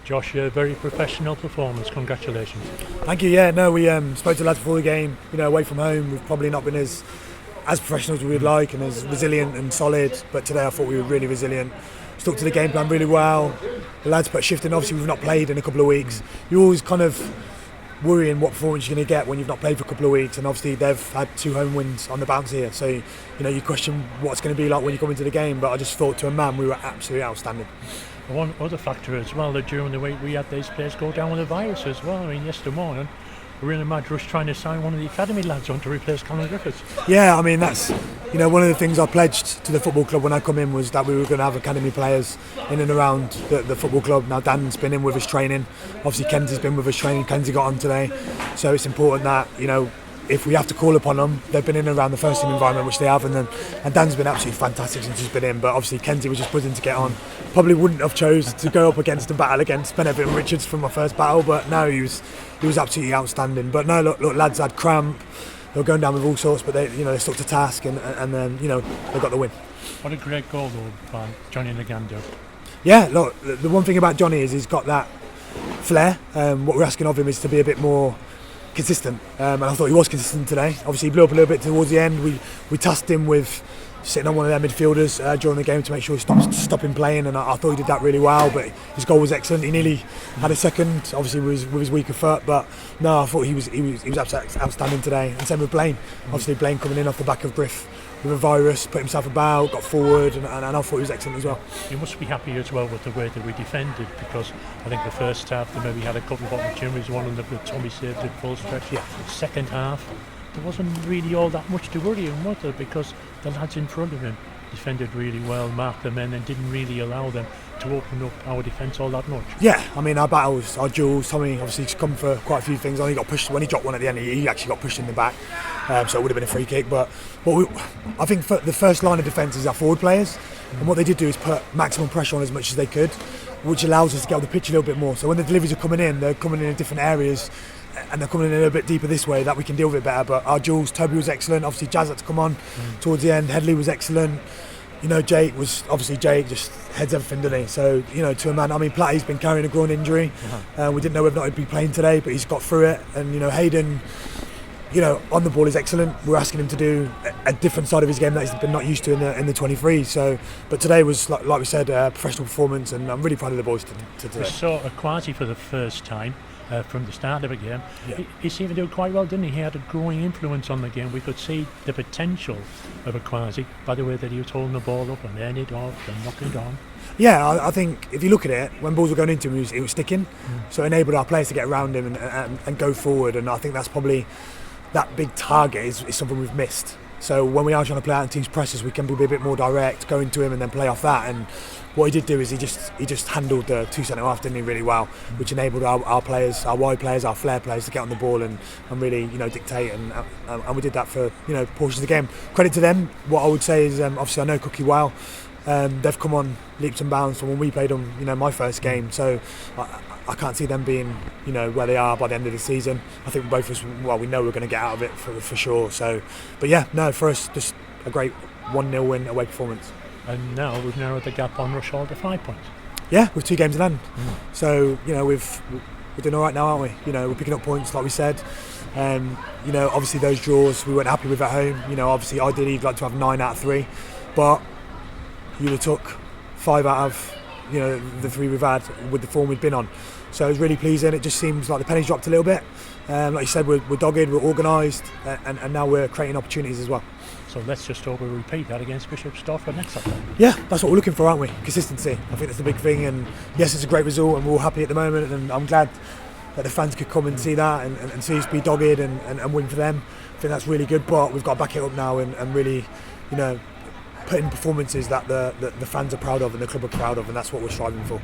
Josh, a very professional performance. Congratulations. Thank you. Yeah, no, we spoke to the lads before the game. Away from home, we've probably not been as professional as we would like and as resilient and solid. But today, I thought we were really resilient. Stuck to the game plan really well. The lads put a shift in. Obviously, we've not played in a couple of weeks. You're always kind of worrying what performance you're going to get when you've not played for a couple of weeks, and obviously they've had 2 home wins on the bounce here, so you question what's going to be like when you come into the game. But I just thought, to a man, we were absolutely outstanding. One other factor as well, that during the week we had these players go down with a virus as well. I mean, yesterday morning we were in a mad rush trying to sign one of the academy lads on to replace Colin Griffiths. Yeah, I mean, that's one of the things I pledged to the football club when I come in, was that we were going to have academy players in and around the football club. Now Dan's been in with us training, obviously Kenzie's been with us training. Kenzie got on today, so it's important that if we have to call upon them, they've been in and around the first team environment, which they have, and Dan's been absolutely fantastic since he's been in. But obviously Kenzie was just buzzing to get on. Probably wouldn't have chose to go up against a battle against Benefit and Richards from my first battle, but no, he was absolutely outstanding. But no, look, lads had cramp. They were going down with all sorts, but they stuck to task, and then they got the win. What a great goal though by Johnny Nagando. Yeah, look, the one thing about Johnny is he's got that flair. What we're asking of him is to be a bit more consistent, and I thought he was consistent today. Obviously he blew up a little bit towards the end. We tasked him with sitting on one of their midfielders during the game to make sure he stopped him playing, and I thought he did that really well. But his goal was excellent. He nearly had a second, obviously with his weaker foot, but no, I thought he was absolutely outstanding today. And same with Blaine. Obviously Blaine coming in off the back of Griff with a virus, put himself about, got forward, and I thought he was excellent as well. You must be happy as well with the way that we defended, because I think the first half they maybe had a couple of opportunities, one of them that Tommy saved at full stretch. Yeah. Second half, there wasn't really all that much to worry him, was there? Because the lads in front of him defended really well, marked them in, and didn't really allow them to open up our defence all that much. Yeah, I mean, our battles, our duels, Tommy obviously he's come for quite a few things. Only got pushed when he dropped one at the end. He actually got pushed in the back, so it would have been a free kick. But I think for the first line of defence is our forward players, and what they did do is put maximum pressure on as much as they could, which allows us to get on the pitch a little bit more. So when the deliveries are coming in, they're coming in different areas, and they're coming in a little bit deeper this way, that we can deal with it better. But our duels, Toby was excellent. Obviously Jazz had to come on towards the end. Headley was excellent. Jake just heads everything, doesn't he? So, to a man, I mean, Platty's been carrying a groin injury. We didn't know whether or not he'd be playing today, but he's got through it. And, Hayden, on the ball is excellent. We're asking him to do a different side of his game that he's been not used to in the 23. So, but today was, like we said, a professional performance, and I'm really proud of the boys today. We saw Quasi for the first time. From the start of the game, yeah. He seemed to do quite well, didn't he? He had a growing influence on the game. We could see the potential of a Quasi by the way that he was holding the ball up and laying it off and knocking it on. Yeah, I think if you look at it, when balls were going into him, it was sticking, so it enabled our players to get around him and go forward. And I think that's probably that big target is something we've missed. So when we are trying to play out in teams' presses, we can be a bit more direct, go into him and then play off that. And what he did do is he just handled the 2 centre half, didn't he, really well, which enabled our players, our wide players, our flair players to get on the ball and really dictate, and we did that for portions of the game. Credit to them. What I would say is obviously I know Cookie well. They've come on leaps and bounds from when we played them, my first game. So I can't see them being where they are by the end of the season. I think both of us, we know we're going to get out of it for sure. So, but yeah, no, for us just a great 1-0 win away performance. And now we've narrowed the gap on Rushall to 5 points. Yeah, with 2 games in hand. So we're doing all right now, aren't we? We're picking up points like we said. Obviously those draws we weren't happy with at home. Obviously ideally you'd like to have 9 out of 3, but you would have took 5 out of the 3 we've had with the form we've been on. So it was really pleasing. It just seems like the pennies dropped a little bit. Like you said, we're dogged, we're organised, and now we're creating opportunities as well. So let's just hope we repeat that against Bishop Stortford next Saturday. Yeah, that's what we're looking for, aren't we? Consistency. I think that's the big thing. And yes, it's a great result, and we're all happy at the moment. And I'm glad that the fans could come and see that and see us be dogged and win for them. I think that's really good. But we've got to back it up now and really, put in performances that the fans are proud of and the club are proud of, and that's what we're striving for.